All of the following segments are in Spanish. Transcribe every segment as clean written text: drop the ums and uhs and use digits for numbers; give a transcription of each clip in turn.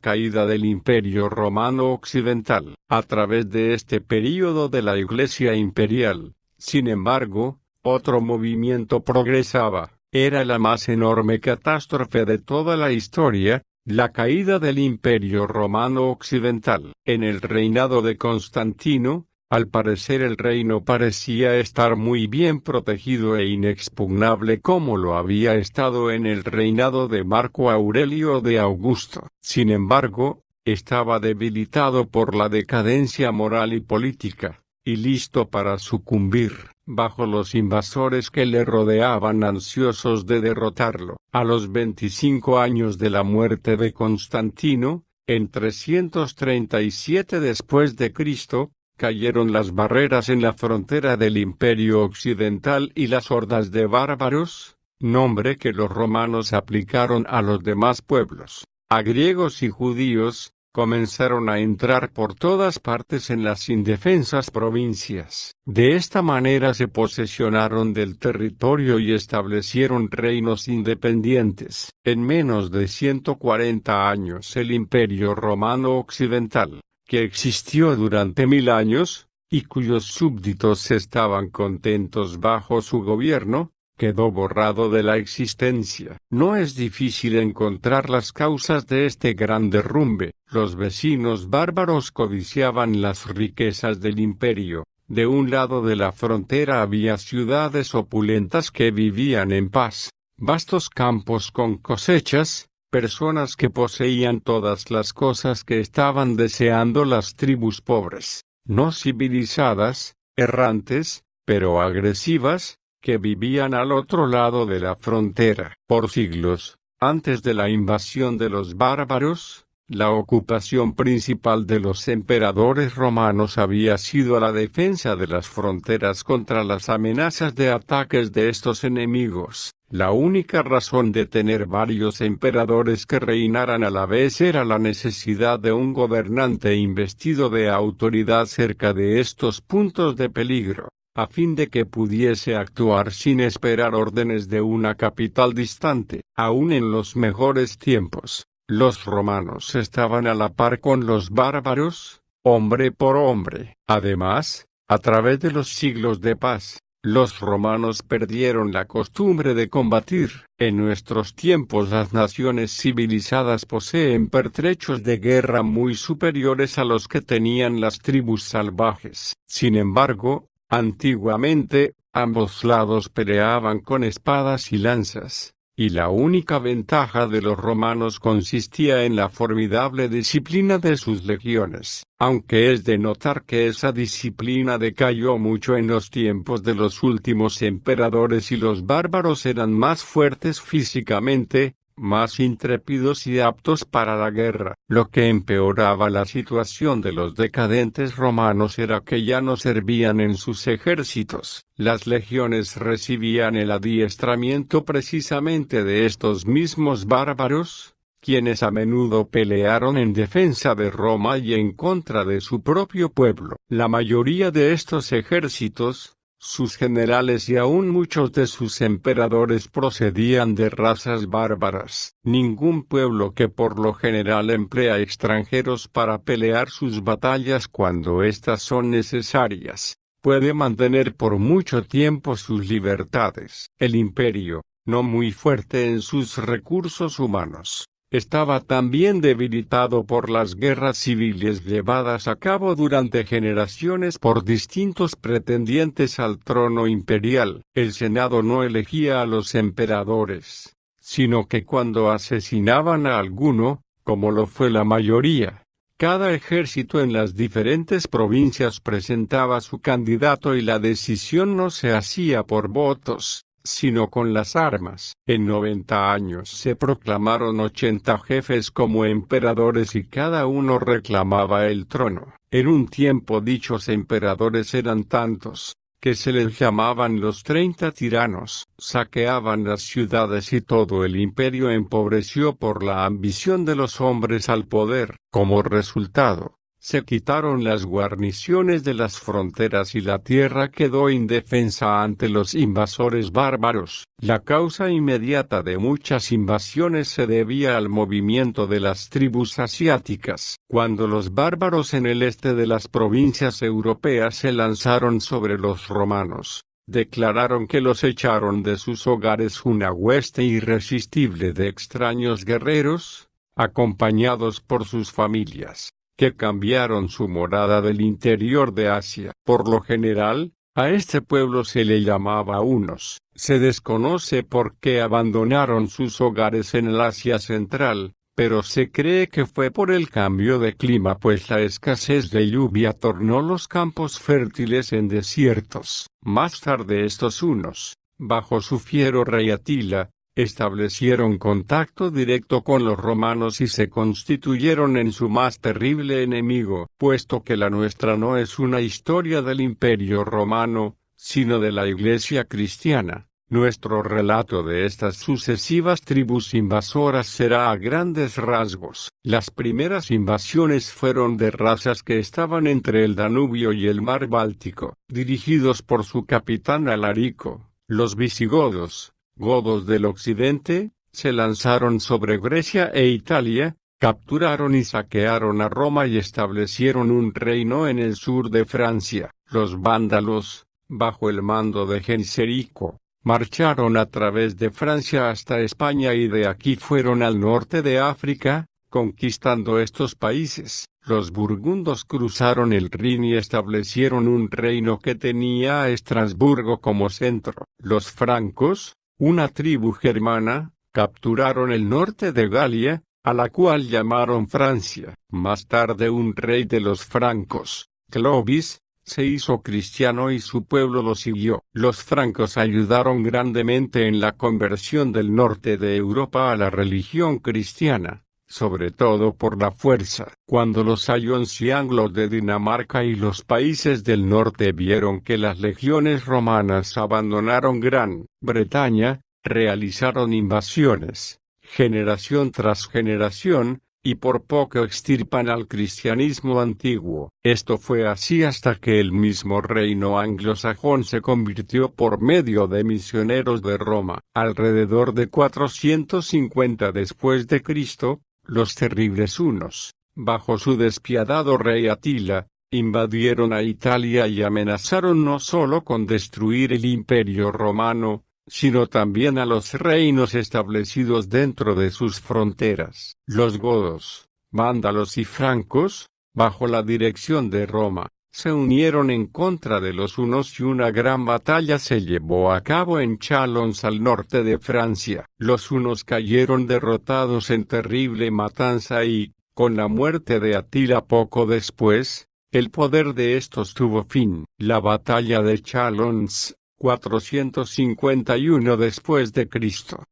Caída del Imperio Romano Occidental. A través de este período de la Iglesia imperial, sin embargo, otro movimiento progresaba. Era la más enorme catástrofe de toda la historia, la caída del Imperio Romano Occidental. En el reinado de Constantino, al parecer el reino parecía estar muy bien protegido e inexpugnable como lo había estado en el reinado de Marco Aurelio o de Augusto. Sin embargo, estaba debilitado por la decadencia moral y política, y listo para sucumbir, bajo los invasores que le rodeaban ansiosos de derrotarlo. A los 25 años de la muerte de Constantino, en 337 después de Cristo, cayeron las barreras en la frontera del Imperio Occidental y las hordas de bárbaros, nombre que los romanos aplicaron a los demás pueblos, a griegos y judíos, comenzaron a entrar por todas partes en las indefensas provincias. De esta manera se posesionaron del territorio y establecieron reinos independientes. En menos de 140 años el Imperio Romano Occidental, que existió durante 1000 años, y cuyos súbditos estaban contentos bajo su gobierno, quedó borrado de la existencia. No es difícil encontrar las causas de este gran derrumbe. Los vecinos bárbaros codiciaban las riquezas del imperio. De un lado de la frontera había ciudades opulentas que vivían en paz, vastos campos con cosechas, personas que poseían todas las cosas que estaban deseando las tribus pobres, no civilizadas, errantes, pero agresivas, que vivían al otro lado de la frontera. Por siglos, antes de la invasión de los bárbaros, la ocupación principal de los emperadores romanos había sido la defensa de las fronteras contra las amenazas de ataques de estos enemigos. La única razón de tener varios emperadores que reinaran a la vez era la necesidad de un gobernante investido de autoridad cerca de estos puntos de peligro, a fin de que pudiese actuar sin esperar órdenes de una capital distante. Aún en los mejores tiempos, los romanos estaban a la par con los bárbaros, hombre por hombre. Además, a través de los siglos de paz, los romanos perdieron la costumbre de combatir. En nuestros tiempos las naciones civilizadas poseen pertrechos de guerra muy superiores a los que tenían las tribus salvajes. Sin embargo, antiguamente, ambos lados peleaban con espadas y lanzas, y la única ventaja de los romanos consistía en la formidable disciplina de sus legiones, aunque es de notar que esa disciplina decayó mucho en los tiempos de los últimos emperadores y los bárbaros eran más fuertes físicamente, más intrépidos y aptos para la guerra. Lo que empeoraba la situación de los decadentes romanos era que ya no servían en sus ejércitos. Las legiones recibían el adiestramiento precisamente de estos mismos bárbaros, quienes a menudo pelearon en defensa de Roma y en contra de su propio pueblo. La mayoría de estos ejércitos, sus generales y aún muchos de sus emperadores procedían de razas bárbaras. Ningún pueblo que por lo general emplea extranjeros para pelear sus batallas cuando éstas son necesarias, puede mantener por mucho tiempo sus libertades. El imperio, no muy fuerte en sus recursos humanos, estaba también debilitado por las guerras civiles llevadas a cabo durante generaciones por distintos pretendientes al trono imperial. El Senado no elegía a los emperadores, sino que cuando asesinaban a alguno, como lo fue la mayoría, cada ejército en las diferentes provincias presentaba su candidato y la decisión no se hacía por votos, sino con las armas. En 90 años se proclamaron 80 jefes como emperadores y cada uno reclamaba el trono. En un tiempo dichos emperadores eran tantos, que se les llamaban los 30 tiranos. Saqueaban las ciudades y todo el imperio empobreció por la ambición de los hombres al poder. Como resultado, Se quitaron las guarniciones de las fronteras y la tierra quedó indefensa ante los invasores bárbaros. La causa inmediata de muchas invasiones se debía al movimiento de las tribus asiáticas. Cuando los bárbaros en el este de las provincias europeas se lanzaron sobre los romanos, declararon que los echaron de sus hogares una hueste irresistible de extraños guerreros, acompañados por sus familias, que cambiaron su morada del interior de Asia. Por lo general, a este pueblo se le llamaba hunos. Se desconoce por qué abandonaron sus hogares en el Asia Central, pero se cree que fue por el cambio de clima, pues la escasez de lluvia tornó los campos fértiles en desiertos. Más tarde estos hunos, bajo su fiero rey Atila, establecieron contacto directo con los romanos y se constituyeron en su más terrible enemigo. Puesto que la nuestra no es una historia del Imperio Romano, sino de la Iglesia cristiana, nuestro relato de estas sucesivas tribus invasoras será a grandes rasgos. Las primeras invasiones fueron de razas que estaban entre el Danubio y el mar Báltico, dirigidos por su capitán Alarico. Los visigodos, godos del occidente, se lanzaron sobre Grecia e Italia, capturaron y saquearon a Roma y establecieron un reino en el sur de Francia. Los vándalos, bajo el mando de Genserico, marcharon a través de Francia hasta España y de aquí fueron al norte de África, conquistando estos países. Los burgundos cruzaron el Rin y establecieron un reino que tenía a Estrasburgo como centro. Los francos, una tribu germana, capturaron el norte de Galia, a la cual llamaron Francia. Más tarde un rey de los francos, Clovis, se hizo cristiano y su pueblo lo siguió. Los francos ayudaron grandemente en la conversión del norte de Europa a la religión cristiana, sobre todo por la fuerza. Cuando los anglos de Dinamarca y los países del norte vieron que las legiones romanas abandonaron Gran Bretaña, realizaron invasiones, generación tras generación, y por poco extirpan al cristianismo antiguo. Esto fue así hasta que el mismo reino anglosajón se convirtió por medio de misioneros de Roma. Alrededor de 450 después de Cristo, los terribles hunos, bajo su despiadado rey Atila, invadieron a Italia y amenazaron no solo con destruir el Imperio Romano, sino también a los reinos establecidos dentro de sus fronteras. Los godos, vándalos y francos, bajo la dirección de Roma, se unieron en contra de los hunos y una gran batalla se llevó a cabo en Chalons al norte de Francia. Los hunos cayeron derrotados en terrible matanza y, con la muerte de Atila poco después, el poder de estos tuvo fin. La batalla de Chalons, 451 después de Cristo,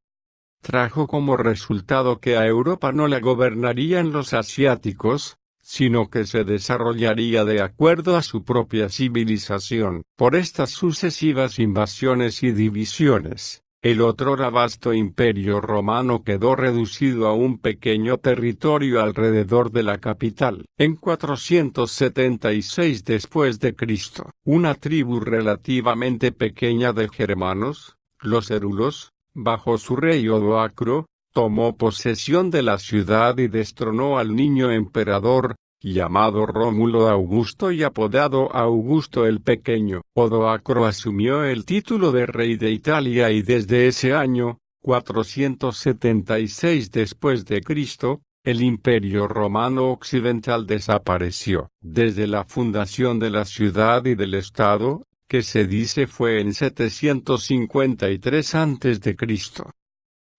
trajo como resultado que a Europa no la gobernarían los asiáticos, sino que se desarrollaría de acuerdo a su propia civilización. Por estas sucesivas invasiones y divisiones, el otrora vasto imperio romano quedó reducido a un pequeño territorio alrededor de la capital. En 476 después de Cristo, una tribu relativamente pequeña de germanos, los érulos, bajo su rey Odoacro, tomó posesión de la ciudad y destronó al niño emperador, llamado Rómulo Augusto y apodado Augusto el Pequeño. Odoacro asumió el título de rey de Italia y desde ese año, 476 después de Cristo, el Imperio Romano Occidental desapareció. Desde la fundación de la ciudad y del Estado, que se dice fue en 753 a.C.,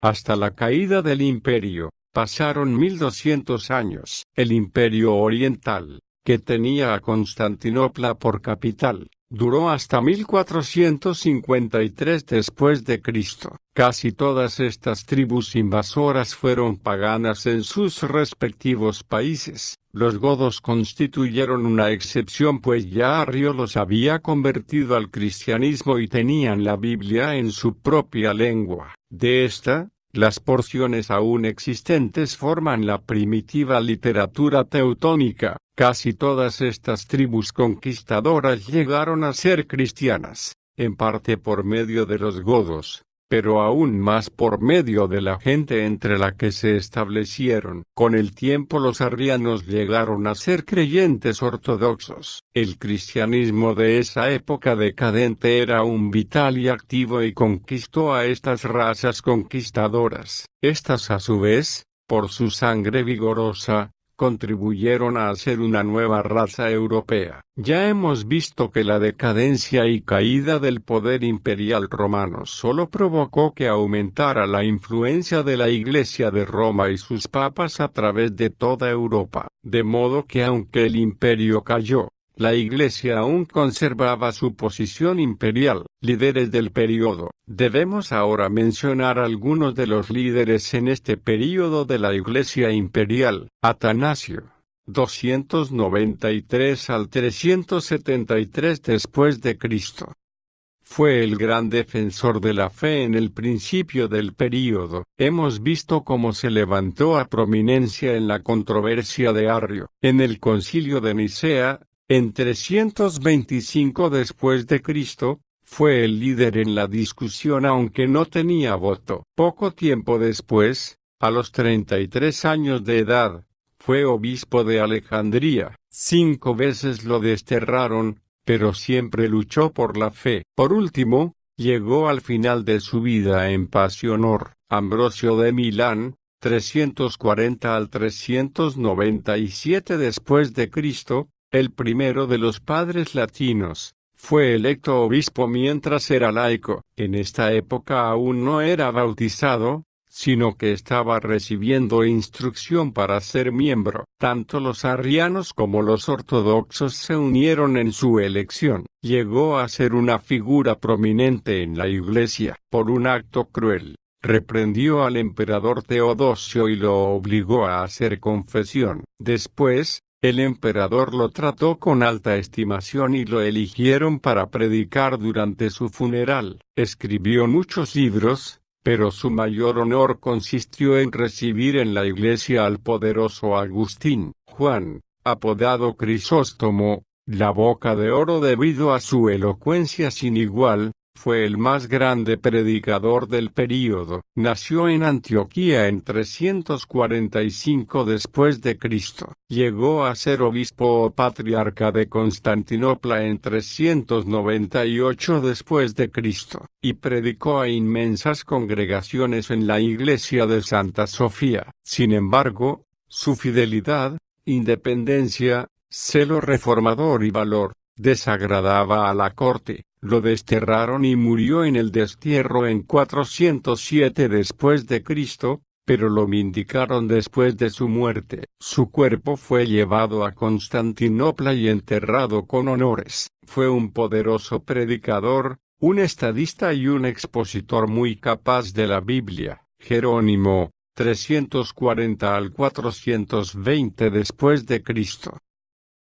hasta la caída del imperio, pasaron 1200 años. El Imperio Oriental, que tenía a Constantinopla por capital, duró hasta 1453 después de Cristo. Casi todas estas tribus invasoras fueron paganas en sus respectivos países. Los godos constituyeron una excepción pues ya Arrio los había convertido al cristianismo y tenían la Biblia en su propia lengua. De esta, Las porciones aún existentes forman la primitiva literatura teutónica. Casi todas estas tribus conquistadoras llegaron a ser cristianas, en parte por medio de los godos, pero aún más por medio de la gente entre la que se establecieron. Con el tiempo los arrianos llegaron a ser creyentes ortodoxos. El cristianismo de esa época decadente era aún vital y activo y conquistó a estas razas conquistadoras. Estas a su vez, por su sangre vigorosa, contribuyeron a hacer una nueva raza europea. Ya hemos visto que la decadencia y caída del poder imperial romano solo provocó que aumentara la influencia de la Iglesia de Roma y sus papas a través de toda Europa, de modo que aunque el imperio cayó, la Iglesia aún conservaba su posición imperial. Líderes del período. Debemos ahora mencionar algunos de los líderes en este período de la Iglesia imperial. Atanasio, 293 al 373 después de Cristo. Fue el gran defensor de la fe en el principio del período. Hemos visto cómo se levantó a prominencia en la controversia de Arrio. En el Concilio de Nicea, en 325 después de Cristo, fue el líder en la discusión aunque no tenía voto. Poco tiempo después, a los 33 años de edad, fue obispo de Alejandría. 5 veces lo desterraron, pero siempre luchó por la fe. Por último, llegó al final de su vida en paz y honor. Ambrosio de Milán, 340 al 397 después de Cristo, el primero de los padres latinos, fue electo obispo mientras era laico. En esta época aún no era bautizado, sino que estaba recibiendo instrucción para ser miembro. Tanto los arrianos como los ortodoxos se unieron en su elección. Llegó a ser una figura prominente en la Iglesia. Por un acto cruel, reprendió al emperador Teodosio y lo obligó a hacer confesión. Después, el emperador lo trató con alta estimación y lo eligieron para predicar durante su funeral. Escribió muchos libros, pero su mayor honor consistió en recibir en la iglesia al poderoso Agustín. Juan, apodado Crisóstomo, la boca de oro debido a su elocuencia sin igual, fue el más grande predicador del período. Nació en Antioquía en 345 después de Cristo. Llegó a ser obispo o patriarca de Constantinopla en 398 después de Cristo, y predicó a inmensas congregaciones en la iglesia de Santa Sofía. Sin embargo, su fidelidad, independencia, celo reformador y valor, desagradaba a la corte. Lo desterraron y murió en el destierro en 407 después de Cristo, pero lo vindicaron después de su muerte. Su cuerpo fue llevado a Constantinopla y enterrado con honores. Fue un poderoso predicador, un estadista y un expositor muy capaz de la Biblia. Jerónimo, 340 al 420 después de Cristo.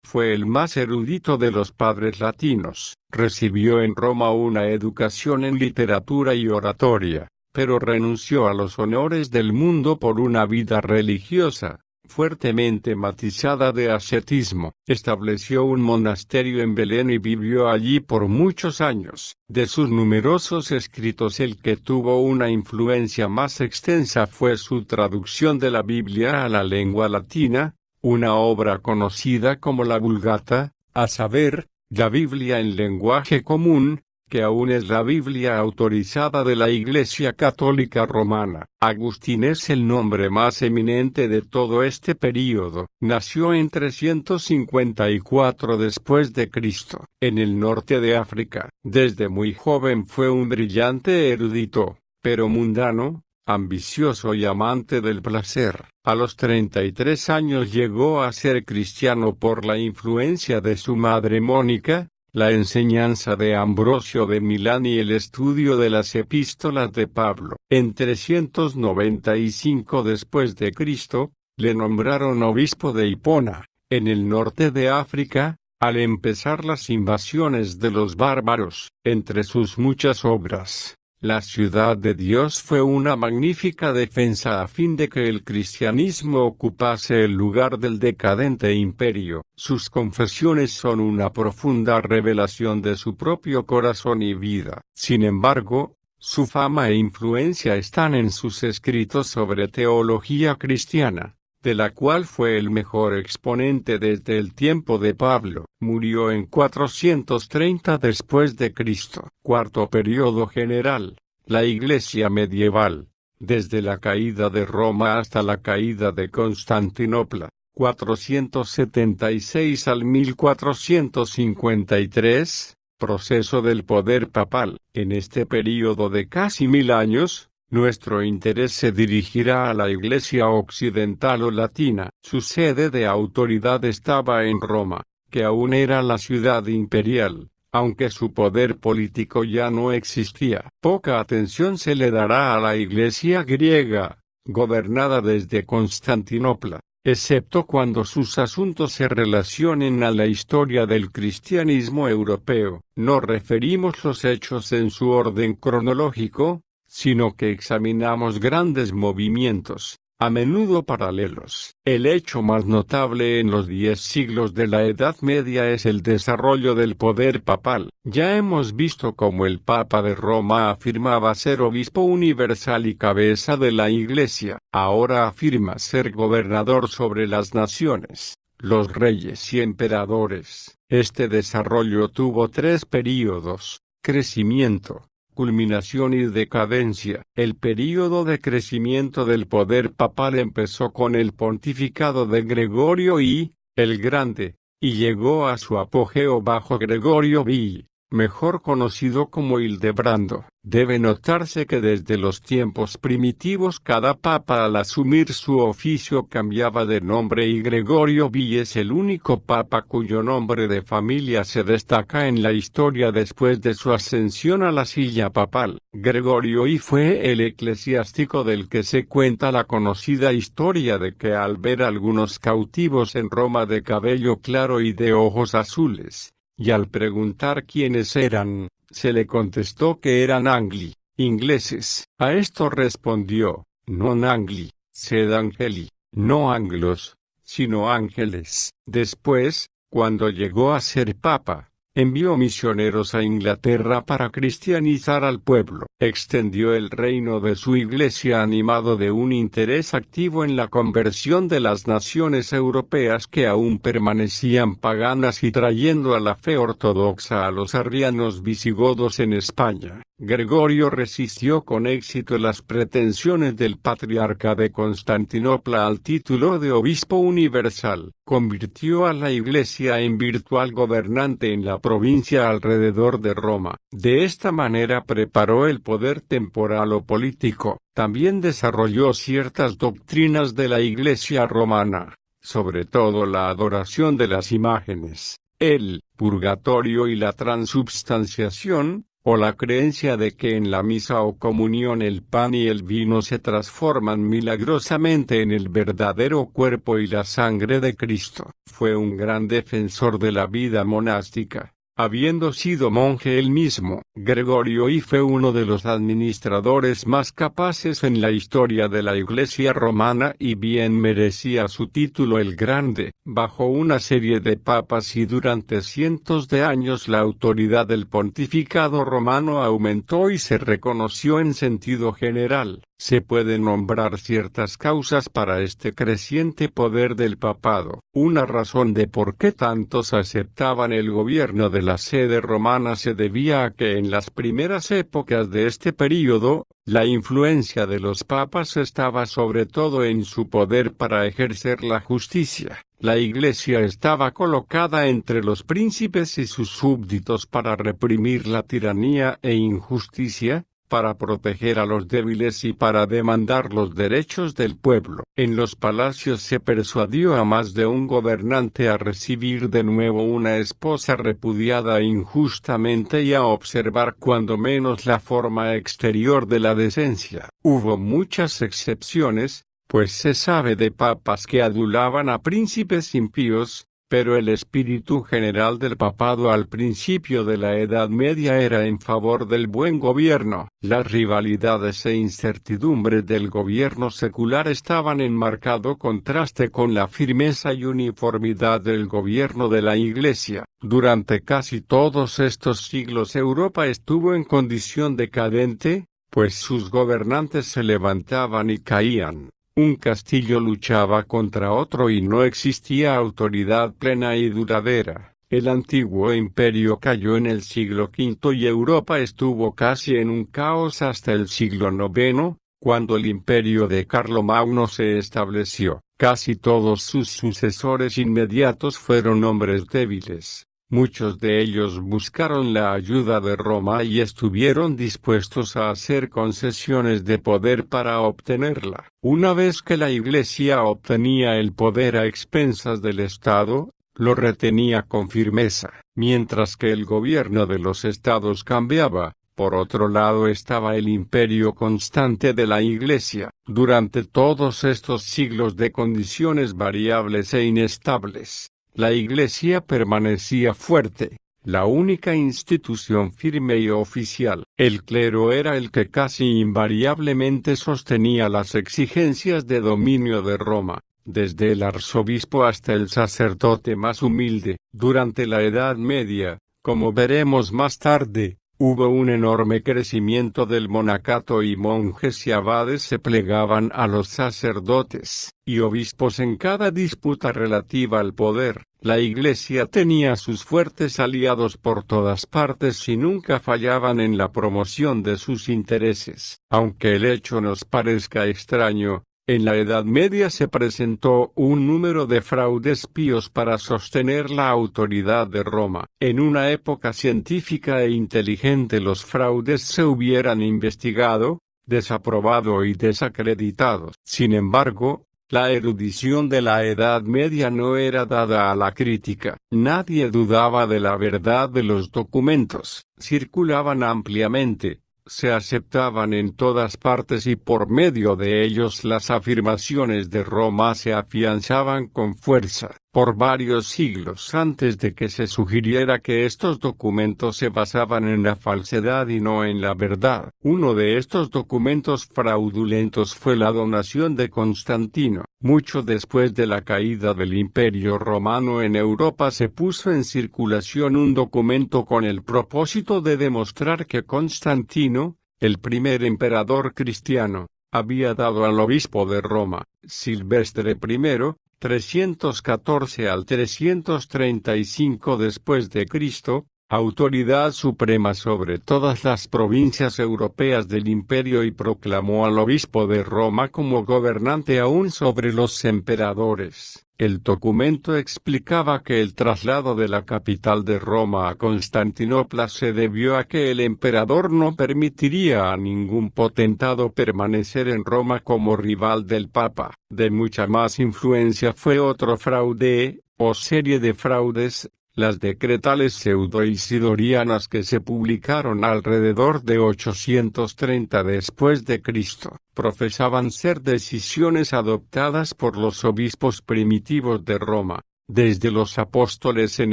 Fue el más erudito de los padres latinos. Recibió en Roma una educación en literatura y oratoria, pero renunció a los honores del mundo por una vida religiosa, fuertemente matizada de ascetismo. Estableció un monasterio en Belén y vivió allí por muchos años. De sus numerosos escritos, el que tuvo una influencia más extensa fue su traducción de la Biblia a la lengua latina, una obra conocida como la Vulgata, a saber, la Biblia en lenguaje común, que aún es la Biblia autorizada de la Iglesia Católica Romana. Agustín es el nombre más eminente de todo este período. Nació en 354 después de Cristo, en el norte de África. Desde muy joven fue un brillante erudito, pero mundano, ambicioso y amante del placer. A los 33 años llegó a ser cristiano por la influencia de su madre Mónica, la enseñanza de Ambrosio de Milán y el estudio de las epístolas de Pablo. En 395 después de Cristo, le nombraron obispo de Hipona, en el norte de África, al empezar las invasiones de los bárbaros. Entre sus muchas obras, La ciudad de Dios fue una magnífica defensa a fin de que el cristianismo ocupase el lugar del decadente imperio. Sus confesiones son una profunda revelación de su propio corazón y vida. Sin embargo, su fama e influencia están en sus escritos sobre teología cristiana, de la cual fue el mejor exponente desde el tiempo de Pablo. Murió en 430 después de Cristo. Cuarto período general. La Iglesia medieval, desde la caída de Roma hasta la caída de Constantinopla, 476 al 1453, proceso del poder papal. En este período de casi 1000 años, nuestro interés se dirigirá a la Iglesia occidental o latina. Su sede de autoridad estaba en Roma, que aún era la ciudad imperial, aunque su poder político ya no existía. Poca atención se le dará a la Iglesia griega, gobernada desde Constantinopla, excepto cuando sus asuntos se relacionen a la historia del cristianismo europeo. No referimos los hechos en su orden cronológico, sino que examinamos grandes movimientos, a menudo paralelos. El hecho más notable en los 10 siglos de la Edad Media es el desarrollo del poder papal. Ya hemos visto cómo el Papa de Roma afirmaba ser obispo universal y cabeza de la Iglesia. Ahora afirma ser gobernador sobre las naciones, los reyes y emperadores. Este desarrollo tuvo 3 períodos: crecimiento, culminación y decadencia. El período de crecimiento del poder papal empezó con el pontificado de Gregorio I, el Grande, y llegó a su apogeo bajo Gregorio V, mejor conocido como Hildebrando. Debe notarse que desde los tiempos primitivos cada papa al asumir su oficio cambiaba de nombre y Gregorio V es el único papa cuyo nombre de familia se destaca en la historia después de su ascensión a la silla papal. Gregorio I fue el eclesiástico del que se cuenta la conocida historia de que al ver algunos cautivos en Roma de cabello claro y de ojos azules, y al preguntar quiénes eran, se le contestó que eran angli, ingleses. A esto respondió: non angli, sed angeli, no anglos, sino ángeles. Después, cuando llegó a ser papa, envió misioneros a Inglaterra para cristianizar al pueblo. Extendió el reino de su Iglesia animado de un interés activo en la conversión de las naciones europeas que aún permanecían paganas y trayendo a la fe ortodoxa a los arrianos visigodos en España. Gregorio resistió con éxito las pretensiones del patriarca de Constantinopla al título de obispo universal. Convirtió a la Iglesia en virtual gobernante en la provincia alrededor de Roma. De esta manera preparó el poder temporal o político. También desarrolló ciertas doctrinas de la Iglesia romana, sobre todo la adoración de las imágenes, el purgatorio y la transubstanciación, o la creencia de que en la misa o comunión el pan y el vino se transforman milagrosamente en el verdadero cuerpo y la sangre de Cristo. Fue un gran defensor de la vida monástica, habiendo sido monje él mismo. Gregorio I fue uno de los administradores más capaces en la historia de la Iglesia romana y bien merecía su título el Grande. Bajo una serie de papas y durante cientos de años la autoridad del pontificado romano aumentó y se reconoció en sentido general. Se pueden nombrar ciertas causas para este creciente poder del papado. Una razón de por qué tantos aceptaban el gobierno de la sede romana se debía a que en las primeras épocas de este período, la influencia de los papas estaba sobre todo en su poder para ejercer la justicia. La Iglesia estaba colocada entre los príncipes y sus súbditos para reprimir la tiranía e injusticia, para proteger a los débiles y para demandar los derechos del pueblo. En los palacios se persuadió a más de un gobernante a recibir de nuevo una esposa repudiada injustamente y a observar cuando menos la forma exterior de la decencia. Hubo muchas excepciones, pues se sabe de papas que adulaban a príncipes impíos, Pero el espíritu general del papado al principio de la Edad Media era en favor del buen gobierno. Las rivalidades e incertidumbres del gobierno secular estaban en marcado contraste con la firmeza y uniformidad del gobierno de la Iglesia. Durante casi todos estos siglos Europa estuvo en condición decadente, pues sus gobernantes se levantaban y caían. Un castillo luchaba contra otro y no existía autoridad plena y duradera. El antiguo imperio cayó en el siglo V y Europa estuvo casi en un caos hasta el siglo IX, cuando el imperio de Carlomagno se estableció. Casi todos sus sucesores inmediatos fueron hombres débiles. Muchos de ellos buscaron la ayuda de Roma y estuvieron dispuestos a hacer concesiones de poder para obtenerla. Una vez que la Iglesia obtenía el poder a expensas del Estado, lo retenía con firmeza. Mientras que el gobierno de los estados cambiaba, por otro lado estaba el imperio constante de la Iglesia. Durante todos estos siglos de condiciones variables e inestables, la Iglesia permanecía fuerte, la única institución firme y oficial. El clero era el que casi invariablemente sostenía las exigencias de dominio de Roma, desde el arzobispo hasta el sacerdote más humilde. Durante la Edad Media, como veremos más tarde, hubo un enorme crecimiento del monacato y monjes y abades se plegaban a los sacerdotes y obispos en cada disputa relativa al poder. La Iglesia tenía sus fuertes aliados por todas partes y nunca fallaban en la promoción de sus intereses. Aunque el hecho nos parezca extraño, en la Edad Media se presentó un número de fraudes píos para sostener la autoridad de Roma. En una época científica e inteligente los fraudes se hubieran investigado, desaprobado y desacreditado. Sin embargo, la erudición de la Edad Media no era dada a la crítica. Nadie dudaba de la verdad de los documentos. Circulaban ampliamente, se aceptaban en todas partes y por medio de ellos las afirmaciones de Roma se afianzaban con fuerza. Por varios siglos antes de que se sugiriera que estos documentos se basaban en la falsedad y no en la verdad. Uno de estos documentos fraudulentos fue la donación de Constantino. Mucho después de la caída del Imperio Romano en Europa se puso en circulación un documento con el propósito de demostrar que Constantino, el primer emperador cristiano, había dado al obispo de Roma, Silvestre I, 314 al 335 después de Cristo, autoridad suprema sobre todas las provincias europeas del imperio y proclamó al obispo de Roma como gobernante aún sobre los emperadores. El documento explicaba que el traslado de la capital de Roma a Constantinopla se debió a que el emperador no permitiría a ningún potentado permanecer en Roma como rival del Papa. De mucha más influencia fue otro fraude, o serie de fraudes, las decretales pseudo-isidorianas que se publicaron alrededor de 830 después de Cristo. Profesaban ser decisiones adoptadas por los obispos primitivos de Roma, desde los apóstoles en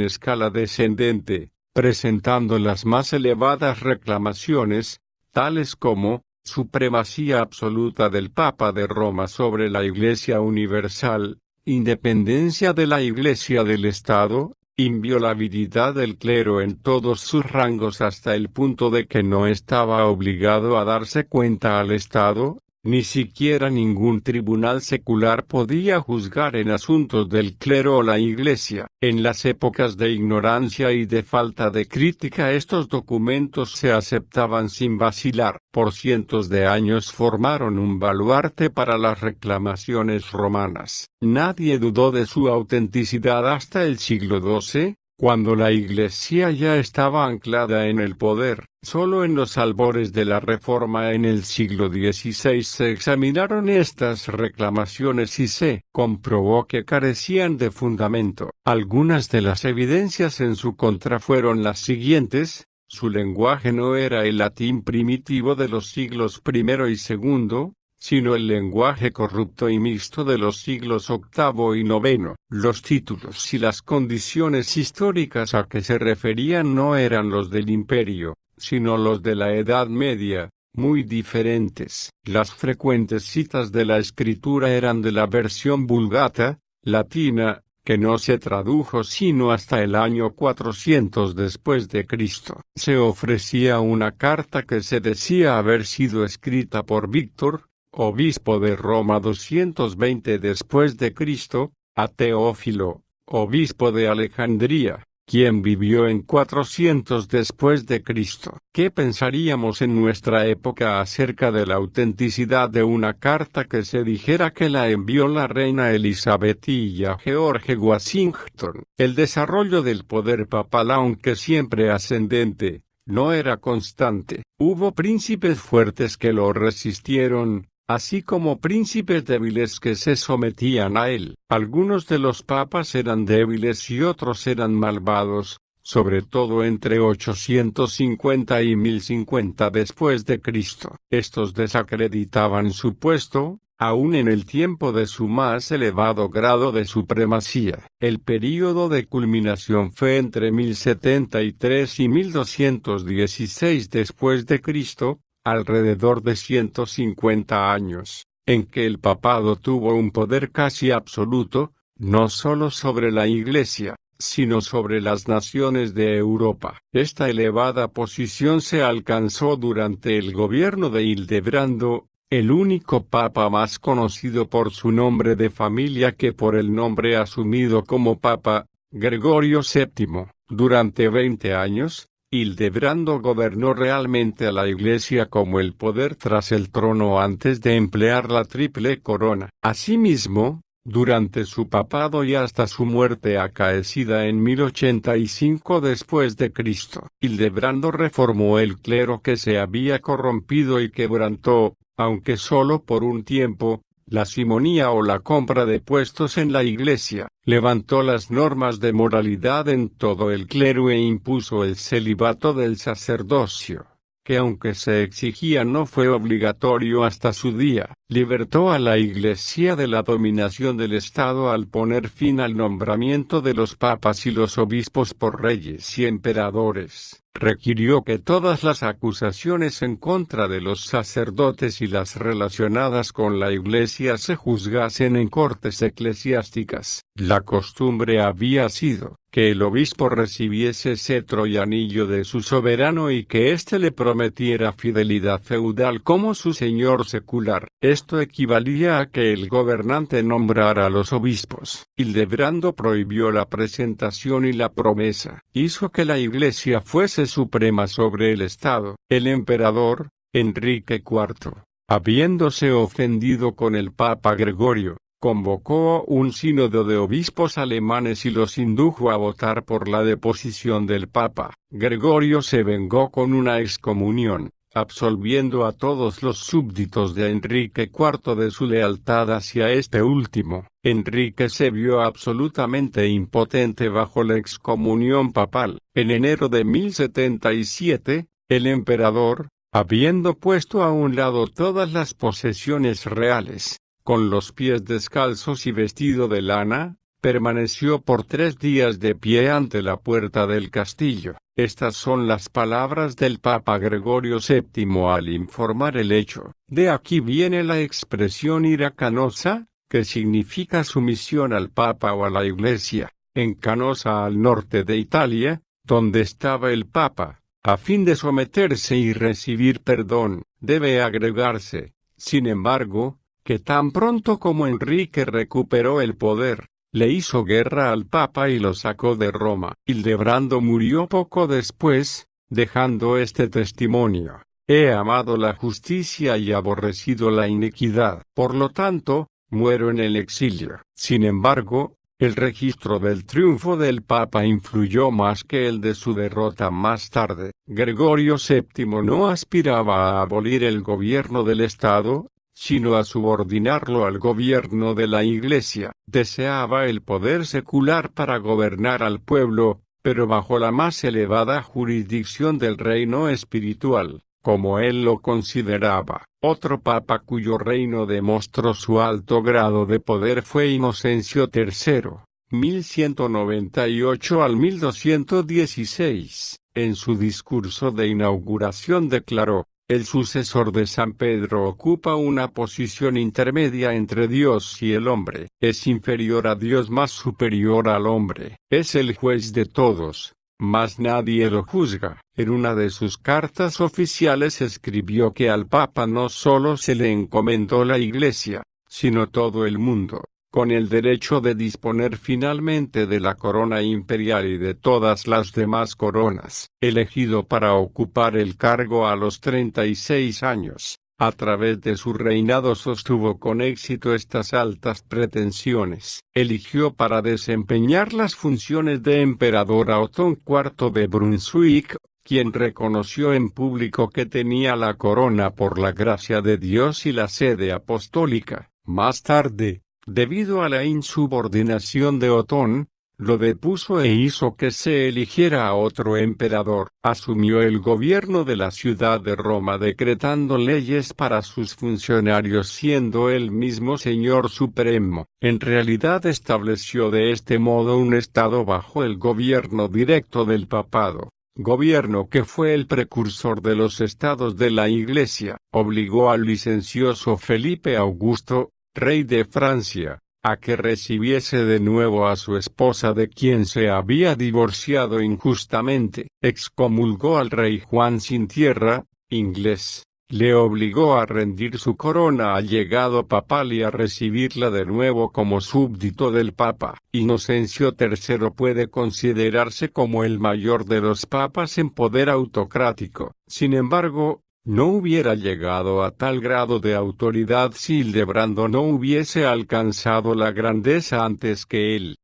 escala descendente, presentando las más elevadas reclamaciones, tales como supremacía absoluta del Papa de Roma sobre la Iglesia universal, independencia de la Iglesia del Estado, inviolabilidad del clero en todos sus rangos hasta el punto de que no estaba obligado a darse cuenta al Estado, ni siquiera ningún tribunal secular podía juzgar en asuntos del clero o la Iglesia. En las épocas de ignorancia y de falta de crítica estos documentos se aceptaban sin vacilar. Por cientos de años formaron un baluarte para las reclamaciones romanas. Nadie dudó de su autenticidad hasta el siglo XII, cuando la Iglesia ya estaba anclada en el poder. Solo en los albores de la Reforma en el siglo XVI se examinaron estas reclamaciones y se comprobó que carecían de fundamento. Algunas de las evidencias en su contra fueron las siguientes: su lenguaje no era el latín primitivo de los siglos I y II, sino el lenguaje corrupto y mixto de los siglos VIII y IX. Los títulos y las condiciones históricas a que se referían no eran los del imperio, sino los de la Edad Media, muy diferentes. Las frecuentes citas de la escritura eran de la versión Vulgata, latina, que no se tradujo sino hasta el año 400 después de Cristo. Se ofrecía una carta que se decía haber sido escrita por Víctor, obispo de Roma 220 después de Cristo, a Teófilo, obispo de Alejandría, quien vivió en 400 después de Cristo. ¿Qué pensaríamos en nuestra época acerca de la autenticidad de una carta que se dijera que la envió la reina Elizabeth y a George Washington? El desarrollo del poder papal, aunque siempre ascendente, no era constante. Hubo príncipes fuertes que lo resistieron, así como príncipes débiles que se sometían a él. Algunos de los papas eran débiles y otros eran malvados, sobre todo entre 850 y 1050 después de Cristo. Estos desacreditaban su puesto, aún en el tiempo de su más elevado grado de supremacía. El período de culminación fue entre 1073 y 1216 después de Cristo, alrededor de 150 años, en que el papado tuvo un poder casi absoluto, no solo sobre la Iglesia, sino sobre las naciones de Europa. Esta elevada posición se alcanzó durante el gobierno de Hildebrando, el único papa más conocido por su nombre de familia que por el nombre asumido como papa, Gregorio VII. Durante 20 años, Hildebrando gobernó realmente a la Iglesia como el poder tras el trono antes de emplear la triple corona. Asimismo, durante su papado y hasta su muerte acaecida en 1085 después de Cristo, Hildebrando reformó el clero que se había corrompido y quebrantó, aunque solo por un tiempo, la simonía o la compra de puestos en la Iglesia. Levantó las normas de moralidad en todo el clero e impuso el celibato del sacerdocio, que aunque se exigía no fue obligatorio hasta su día. Libertó a la Iglesia de la dominación del Estado al poner fin al nombramiento de los papas y los obispos por reyes y emperadores. Requirió que todas las acusaciones en contra de los sacerdotes y las relacionadas con la Iglesia se juzgasen en cortes eclesiásticas. La costumbre había sido que el obispo recibiese cetro y anillo de su soberano y que éste le prometiera fidelidad feudal como su señor secular. Esto equivalía a que el gobernante nombrara a los obispos. Hildebrando prohibió la presentación y la promesa. Hizo que la Iglesia fuese suprema sobre el Estado. El emperador, Enrique IV, habiéndose ofendido con el Papa Gregorio, convocó un sínodo de obispos alemanes y los indujo a votar por la deposición del Papa. Gregorio se vengó con una excomunión, absolviendo a todos los súbditos de Enrique IV de su lealtad hacia este último. Enrique se vio absolutamente impotente bajo la excomunión papal. En enero de 1077, el emperador, habiendo puesto a un lado todas las posesiones reales, con los pies descalzos y vestido de lana, permaneció por 3 días de pie ante la puerta del castillo. Estas son las palabras del Papa Gregorio VII al informar el hecho. De aquí viene la expresión ira canosa, que significa sumisión al Papa o a la Iglesia. En Canosa, al norte de Italia, donde estaba el Papa, a fin de someterse y recibir perdón, debe agregarse, sin embargo, que tan pronto como Enrique recuperó el poder, le hizo guerra al Papa y lo sacó de Roma. Hildebrando murió poco después, dejando este testimonio: he amado la justicia y aborrecido la iniquidad. Por lo tanto, muero en el exilio. Sin embargo, el registro del triunfo del Papa influyó más que el de su derrota más tarde. Gregorio VII no aspiraba a abolir el gobierno del Estado, sino a subordinarlo al gobierno de la Iglesia. Deseaba el poder secular para gobernar al pueblo, pero bajo la más elevada jurisdicción del reino espiritual. como él lo consideraba. Otro papa cuyo reino demostró su alto grado de poder fue Inocencio III, 1198 al 1216. En su discurso de inauguración declaró: el sucesor de San Pedro ocupa una posición intermedia entre Dios y el hombre. Es inferior a Dios, más superior al hombre. Es el juez de todos, mas nadie lo juzga. En una de sus cartas oficiales escribió que al Papa no solo se le encomendó la Iglesia, sino todo el mundo, con el derecho de disponer finalmente de la corona imperial y de todas las demás coronas. Elegido para ocupar el cargo a los 36 años, a través de su reinado sostuvo con éxito estas altas pretensiones. Eligió para desempeñar las funciones de emperador a Otón IV de Brunswick, quien reconoció en público que tenía la corona por la gracia de Dios y la sede apostólica. Más tarde, debido a la insubordinación de Otón, lo depuso e hizo que se eligiera a otro emperador. Asumió el gobierno de la ciudad de Roma decretando leyes para sus funcionarios, siendo él mismo señor supremo. En realidad estableció de este modo un estado bajo el gobierno directo del papado, gobierno que fue el precursor de los estados de la Iglesia. Obligó al licencioso Felipe Augusto, rey de Francia, a que recibiese de nuevo a su esposa de quien se había divorciado injustamente. Excomulgó al rey Juan sin tierra, inglés. Le obligó a rendir su corona al legado papal y a recibirla de nuevo como súbdito del Papa. Inocencio III puede considerarse como el mayor de los papas en poder autocrático. Sin embargo, no hubiera llegado a tal grado de autoridad si Hildebrando no hubiese alcanzado la grandeza antes que él.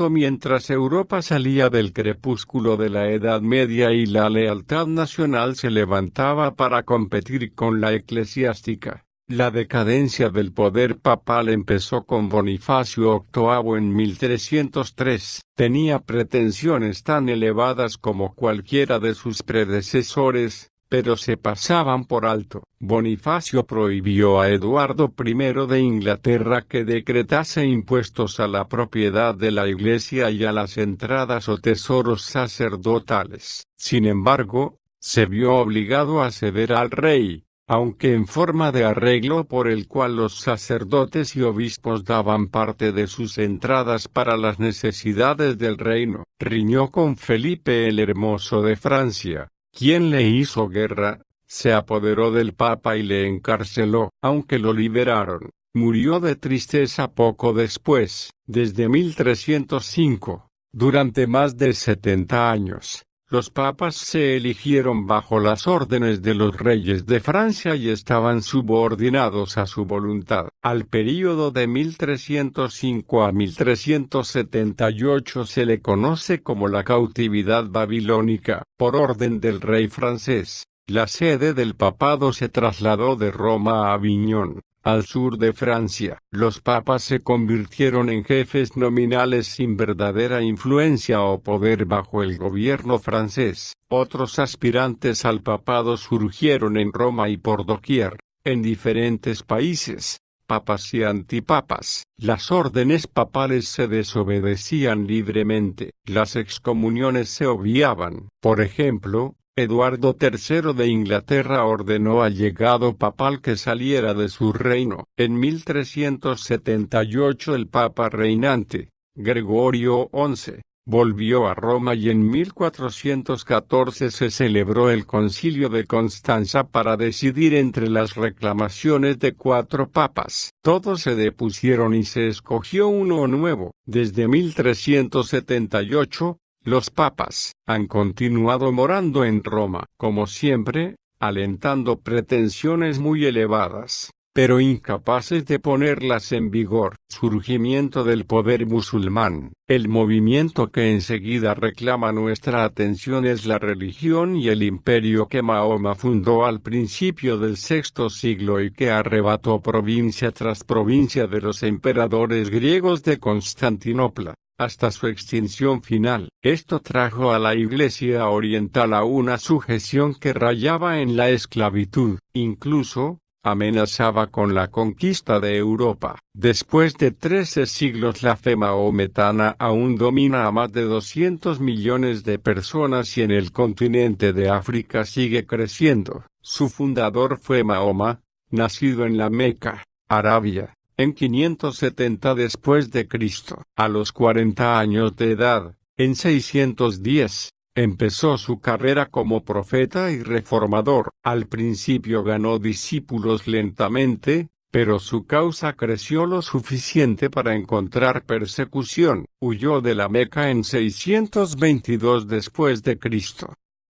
Mientras Europa salía del crepúsculo de la Edad Media y la lealtad nacional se levantaba para competir con la eclesiástica, la decadencia del poder papal empezó con Bonifacio VIII en 1303. Tenía pretensiones tan elevadas como cualquiera de sus predecesores, pero se pasaban por alto. Bonifacio prohibió a Eduardo I de Inglaterra que decretase impuestos a la propiedad de la Iglesia y a las entradas o tesoros sacerdotales. Sin embargo, se vio obligado a ceder al rey, aunque en forma de arreglo por el cual los sacerdotes y obispos daban parte de sus entradas para las necesidades del reino. Riñó con Felipe el Hermoso de Francia, quien le hizo guerra, se apoderó del Papa y le encarceló. Aunque lo liberaron, murió de tristeza poco después. Desde 1305, durante más de 70 años, los papas se eligieron bajo las órdenes de los reyes de Francia y estaban subordinados a su voluntad. Al período de 1305 a 1378 se le conoce como la cautividad babilónica. Por orden del rey francés, la sede del papado se trasladó de Roma a Aviñón, al sur de Francia. Los papas se convirtieron en jefes nominales sin verdadera influencia o poder bajo el gobierno francés. Otros aspirantes al papado surgieron en Roma y por doquier, en diferentes países, papas y antipapas. Las órdenes papales se desobedecían libremente. Las excomuniones se obviaban. Por ejemplo, Eduardo III de Inglaterra ordenó al legado papal que saliera de su reino. En 1378 el papa reinante, Gregorio XI, volvió a Roma y en 1414 se celebró el Concilio de Constanza para decidir entre las reclamaciones de 4 papas. Todos se depusieron y se escogió uno nuevo. Desde 1378, los papas han continuado morando en Roma, como siempre, alentando pretensiones muy elevadas, pero incapaces de ponerlas en vigor. Surgimiento del poder musulmán. El movimiento que enseguida reclama nuestra atención es la religión y el imperio que Mahoma fundó al principio del VI siglo y que arrebató provincia tras provincia de los emperadores griegos de Constantinopla, hasta su extinción final. Esto trajo a la Iglesia oriental a una sujeción que rayaba en la esclavitud, incluso amenazaba con la conquista de Europa. Después de 13 siglos la fe mahometana aún domina a más de 200 millones de personas y en el continente de África sigue creciendo. Su fundador fue Mahoma, nacido en la Meca, Arabia, en 570 después de Cristo. A los 40 años de edad, en 610, empezó su carrera como profeta y reformador. Al principio ganó discípulos lentamente, pero su causa creció lo suficiente para encontrar persecución. Huyó de la Meca en 622 después de Cristo.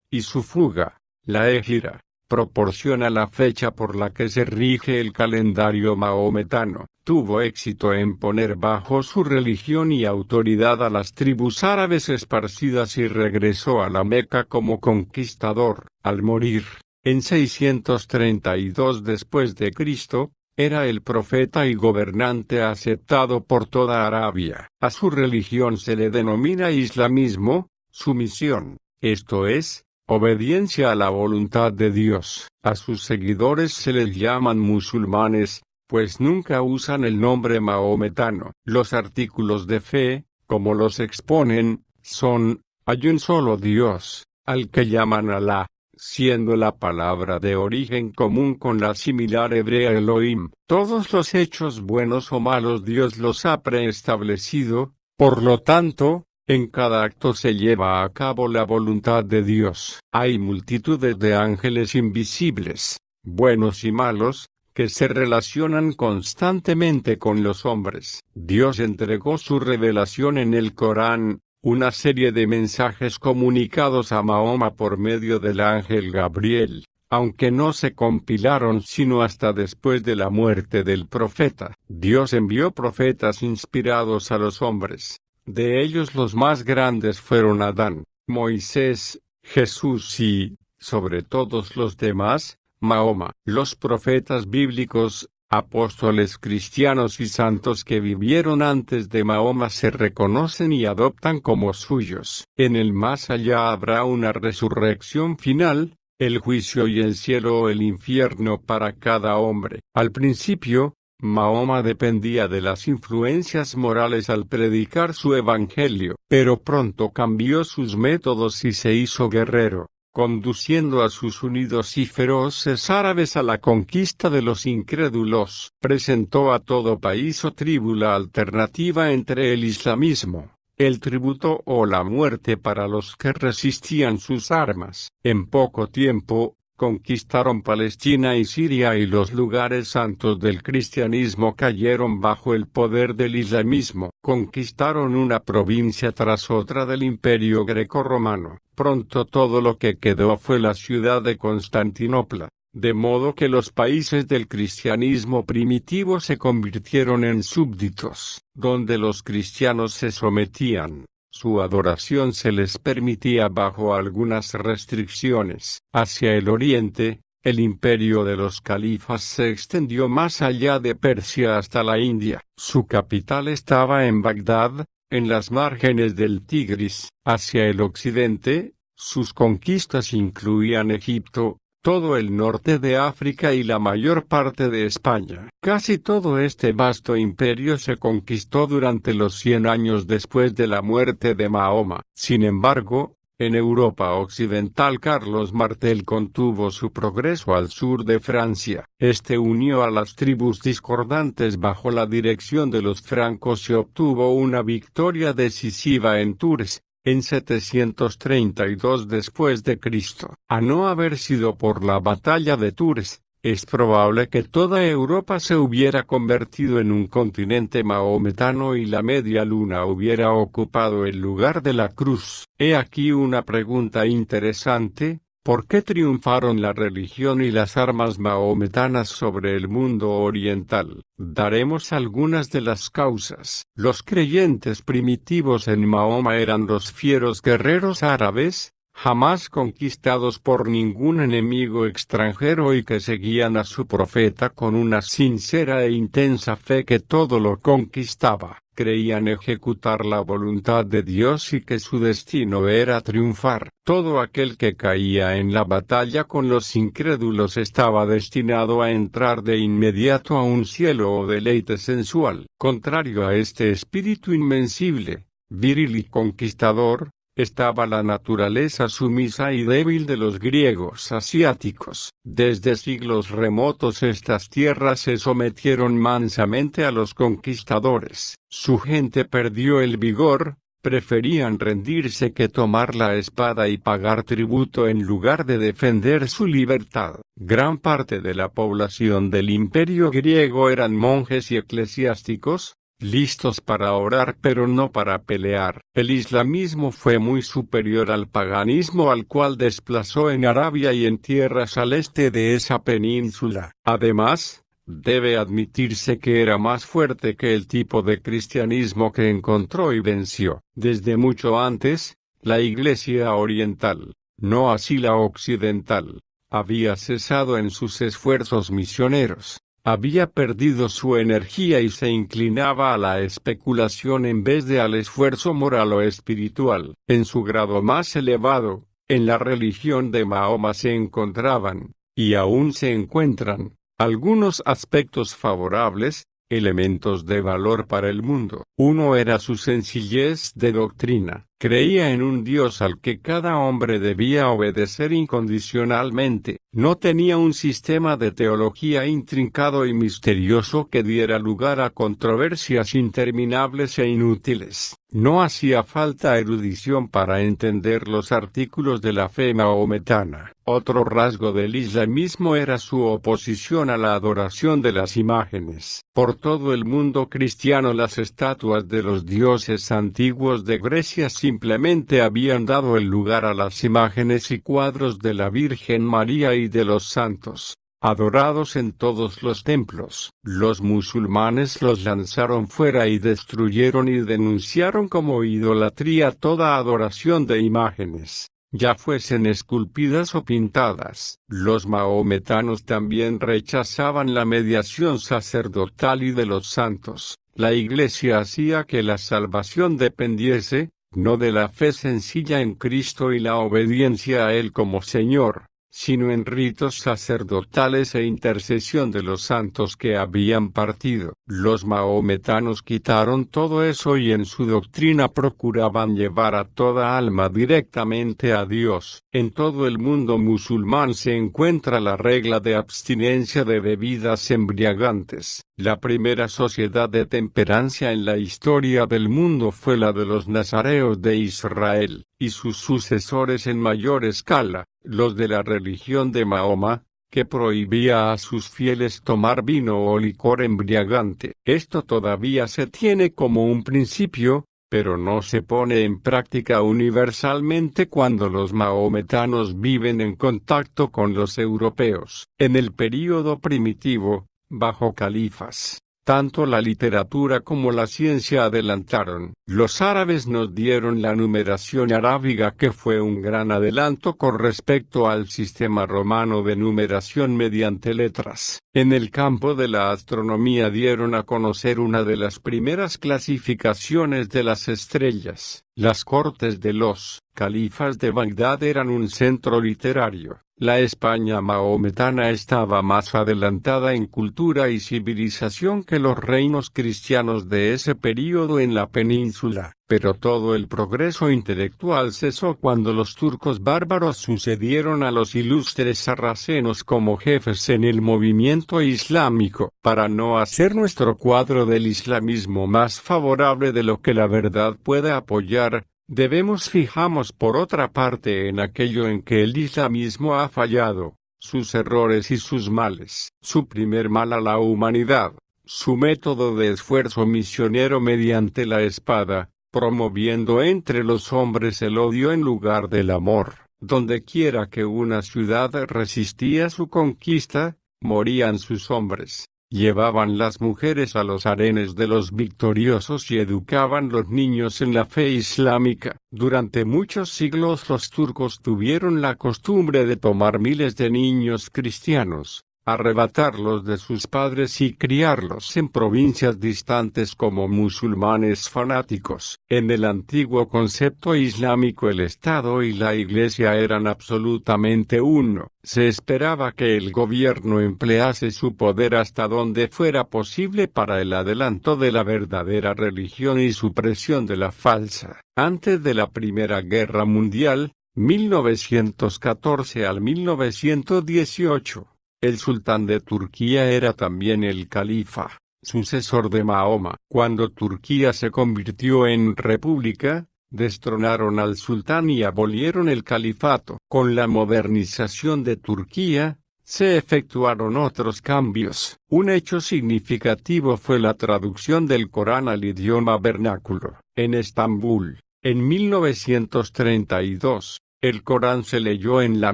Y su fuga, la Égira, proporciona la fecha por la que se rige el calendario mahometano. Tuvo éxito en poner bajo su religión y autoridad a las tribus árabes esparcidas y regresó a la Meca como conquistador. Al morir, en 632 después de Cristo, era el profeta y gobernante aceptado por toda Arabia. A su religión se le denomina islamismo, sumisión, esto es, obediencia a la voluntad de Dios. A sus seguidores se les llaman musulmanes, pues nunca usan el nombre mahometano. Los artículos de fe, como los exponen, son: hay un solo Dios, al que llaman Alá, siendo la palabra de origen común con la similar hebrea Elohim. Todos los hechos buenos o malos Dios los ha preestablecido, por lo tanto, en cada acto se lleva a cabo la voluntad de Dios. Hay multitudes de ángeles invisibles, buenos y malos, que se relacionan constantemente con los hombres. Dios entregó su revelación en el Corán, una serie de mensajes comunicados a Mahoma por medio del ángel Gabriel, aunque no se compilaron sino hasta después de la muerte del profeta. Dios envió profetas inspirados a los hombres. De ellos los más grandes fueron Adán, Moisés, Jesús y, sobre todos los demás, Mahoma. Los profetas bíblicos, apóstoles cristianos y santos que vivieron antes de Mahoma se reconocen y adoptan como suyos. En el más allá habrá una resurrección final, el juicio y el cielo o el infierno para cada hombre. Al principio, Mahoma dependía de las influencias morales al predicar su evangelio, pero pronto cambió sus métodos y se hizo guerrero, conduciendo a sus unidos y feroces árabes a la conquista de los incrédulos. Presentó a todo país o tribu la alternativa entre el islamismo, el tributo o la muerte para los que resistían sus armas. En poco tiempo, conquistaron Palestina y Siria y los lugares santos del cristianismo cayeron bajo el poder del islamismo. Conquistaron una provincia tras otra del imperio grecorromano. Pronto todo lo que quedó fue la ciudad de Constantinopla, de modo que los países del cristianismo primitivo se convirtieron en súbditos, donde los cristianos se sometían. Su adoración se les permitía bajo algunas restricciones. Hacia el oriente, el imperio de los califas se extendió más allá de Persia hasta la India. Su capital estaba en Bagdad, en las márgenes del Tigris. Hacia el occidente, sus conquistas incluían Egipto, todo el norte de África y la mayor parte de España. Casi todo este vasto imperio se conquistó durante los 100 años después de la muerte de Mahoma. Sin embargo, en Europa occidental Carlos Martel contuvo su progreso al sur de Francia. Este unió a las tribus discordantes bajo la dirección de los francos y obtuvo una victoria decisiva en Tours, en 732 después de Cristo. A no haber sido por la batalla de Tours, es probable que toda Europa se hubiera convertido en un continente mahometano y la media luna hubiera ocupado el lugar de la cruz. He aquí una pregunta interesante: ¿por qué triunfaron la religión y las armas mahometanas sobre el mundo oriental? Daremos algunas de las causas. Los creyentes primitivos en Mahoma eran los fieros guerreros árabes, jamás conquistados por ningún enemigo extranjero y que seguían a su profeta con una sincera e intensa fe que todo lo conquistaba. Creían ejecutar la voluntad de Dios y que su destino era triunfar. Todo aquel que caía en la batalla con los incrédulos estaba destinado a entrar de inmediato a un cielo o deleite sensual. Contrario a este espíritu invencible, viril y conquistador, estaba la naturaleza sumisa y débil de los griegos asiáticos. Desde siglos remotos estas tierras se sometieron mansamente a los conquistadores. Su gente perdió el vigor, preferían rendirse que tomar la espada y pagar tributo en lugar de defender su libertad. Gran parte de la población del imperio griego eran monjes y eclesiásticos, listos para orar pero no para pelear. El islamismo fue muy superior al paganismo al cual desplazó en Arabia y en tierras al este de esa península. Además, debe admitirse que era más fuerte que el tipo de cristianismo que encontró y venció. Desde mucho antes, la Iglesia oriental, no así la occidental, había cesado en sus esfuerzos misioneros. Había perdido su energía y se inclinaba a la especulación en vez de al esfuerzo moral o espiritual. En su grado más elevado, en la religión de Mahoma se encontraban, y aún se encuentran, algunos aspectos favorables, elementos de valor para el mundo. Uno era su sencillez de doctrina. Creía en un Dios al que cada hombre debía obedecer incondicionalmente. No tenía un sistema de teología intrincado y misterioso que diera lugar a controversias interminables e inútiles. No hacía falta erudición para entender los artículos de la fe mahometana. Otro rasgo del islamismo era su oposición a la adoración de las imágenes. Por todo el mundo cristiano las estatuas de los dioses antiguos de Grecia simplemente habían dado el lugar a las imágenes y cuadros de la Virgen María y de los santos, adorados en todos los templos. Los musulmanes los lanzaron fuera y destruyeron y denunciaron como idolatría toda adoración de imágenes, ya fuesen esculpidas o pintadas. Los mahometanos también rechazaban la mediación sacerdotal y de los santos. La Iglesia hacía que la salvación dependiese, no de la fe sencilla en Cristo y la obediencia a Él como Señor, sino en ritos sacerdotales e intercesión de los santos que habían partido. Los mahometanos quitaron todo eso y en su doctrina procuraban llevar a toda alma directamente a Dios. En todo el mundo musulmán se encuentra la regla de abstinencia de bebidas embriagantes. La primera sociedad de temperancia en la historia del mundo fue la de los nazareos de Israel, y sus sucesores en mayor escala, los de la religión de Mahoma, que prohibía a sus fieles tomar vino o licor embriagante. Esto todavía se tiene como un principio, pero no se pone en práctica universalmente cuando los mahometanos viven en contacto con los europeos. En el período primitivo, bajo califas, tanto la literatura como la ciencia adelantaron. Los árabes nos dieron la numeración arábiga que fue un gran adelanto con respecto al sistema romano de numeración mediante letras. En el campo de la astronomía dieron a conocer una de las primeras clasificaciones de las estrellas. Las cortes de los califas de Bagdad eran un centro literario. La España mahometana estaba más adelantada en cultura y civilización que los reinos cristianos de ese período en la península, pero todo el progreso intelectual cesó cuando los turcos bárbaros sucedieron a los ilustres sarracenos como jefes en el movimiento islámico. Para no hacer nuestro cuadro del islamismo más favorable de lo que la verdad puede apoyar, debemos fijarnos por otra parte en aquello en que el islamismo ha fallado, sus errores y sus males. Su primer mal a la humanidad, su método de esfuerzo misionero mediante la espada, promoviendo entre los hombres el odio en lugar del amor. Donde quiera que una ciudad resistía su conquista, morían sus hombres. Llevaban las mujeres a los harenes de los victoriosos y educaban los niños en la fe islámica. Durante muchos siglos los turcos tuvieron la costumbre de tomar miles de niños cristianos, arrebatarlos de sus padres y criarlos en provincias distantes como musulmanes fanáticos. En el antiguo concepto islámico el Estado y la Iglesia eran absolutamente uno. Se esperaba que el gobierno emplease su poder hasta donde fuera posible para el adelanto de la verdadera religión y supresión de la falsa. Antes de la Primera Guerra Mundial, 1914 al 1918, el sultán de Turquía era también el califa, sucesor de Mahoma. Cuando Turquía se convirtió en república, destronaron al sultán y abolieron el califato. Con la modernización de Turquía, se efectuaron otros cambios. Un hecho significativo fue la traducción del Corán al idioma vernáculo. En Estambul, en 1932, el Corán se leyó en la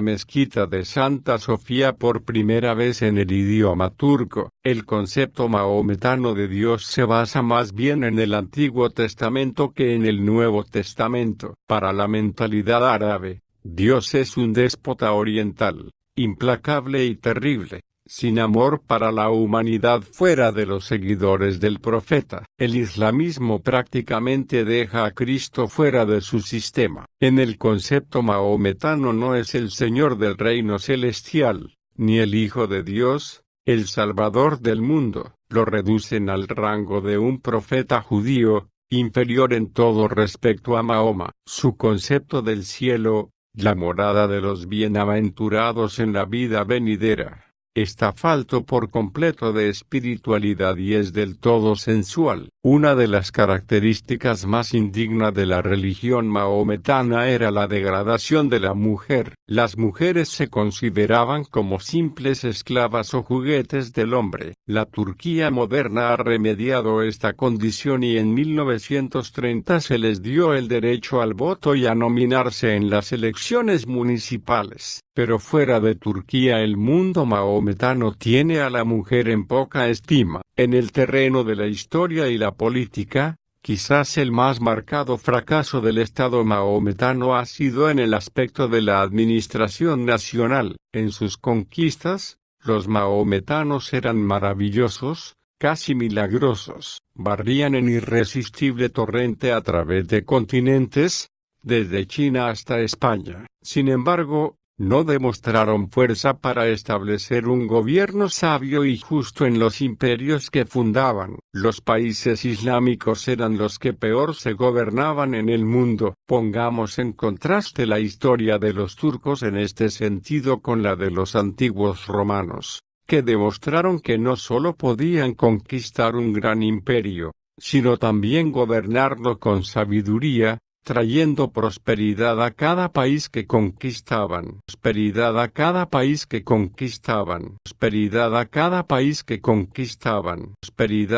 mezquita de Santa Sofía por primera vez en el idioma turco. El concepto mahometano de Dios se basa más bien en el Antiguo Testamento que en el Nuevo Testamento. Para la mentalidad árabe, Dios es un déspota oriental, implacable y terrible, sin amor para la humanidad fuera de los seguidores del profeta. El islamismo prácticamente deja a Cristo fuera de su sistema. En el concepto mahometano no es el Señor del reino celestial, ni el Hijo de Dios, el Salvador del mundo. Lo reducen al rango de un profeta judío, inferior en todo respecto a Mahoma. Su concepto del cielo, la morada de los bienaventurados en la vida venidera, está falto por completo de espiritualidad y es del todo sensual. Una de las características más indignas de la religión mahometana era la degradación de la mujer. Las mujeres se consideraban como simples esclavas o juguetes del hombre. La Turquía moderna ha remediado esta condición y en 1930 se les dio el derecho al voto y a nominarse en las elecciones municipales. Pero fuera de Turquía el mundo mahometano tiene a la mujer en poca estima. En el terreno de la historia y la política, quizás el más marcado fracaso del Estado mahometano ha sido en el aspecto de la administración nacional. En sus conquistas, los mahometanos eran maravillosos, casi milagrosos. Barrían en irresistible torrente a través de continentes, desde China hasta España. Sin embargo, no demostraron fuerza para establecer un gobierno sabio y justo en los imperios que fundaban. Los países islámicos eran los que peor se gobernaban en el mundo. Pongamos en contraste la historia de los turcos en este sentido con la de los antiguos romanos, que demostraron que no solo podían conquistar un gran imperio, sino también gobernarlo con sabiduría, trayendo prosperidad a cada país que conquistaban. Prosperidad a cada país que conquistaban. Prosperidad a cada país que conquistaban. Prosperidad.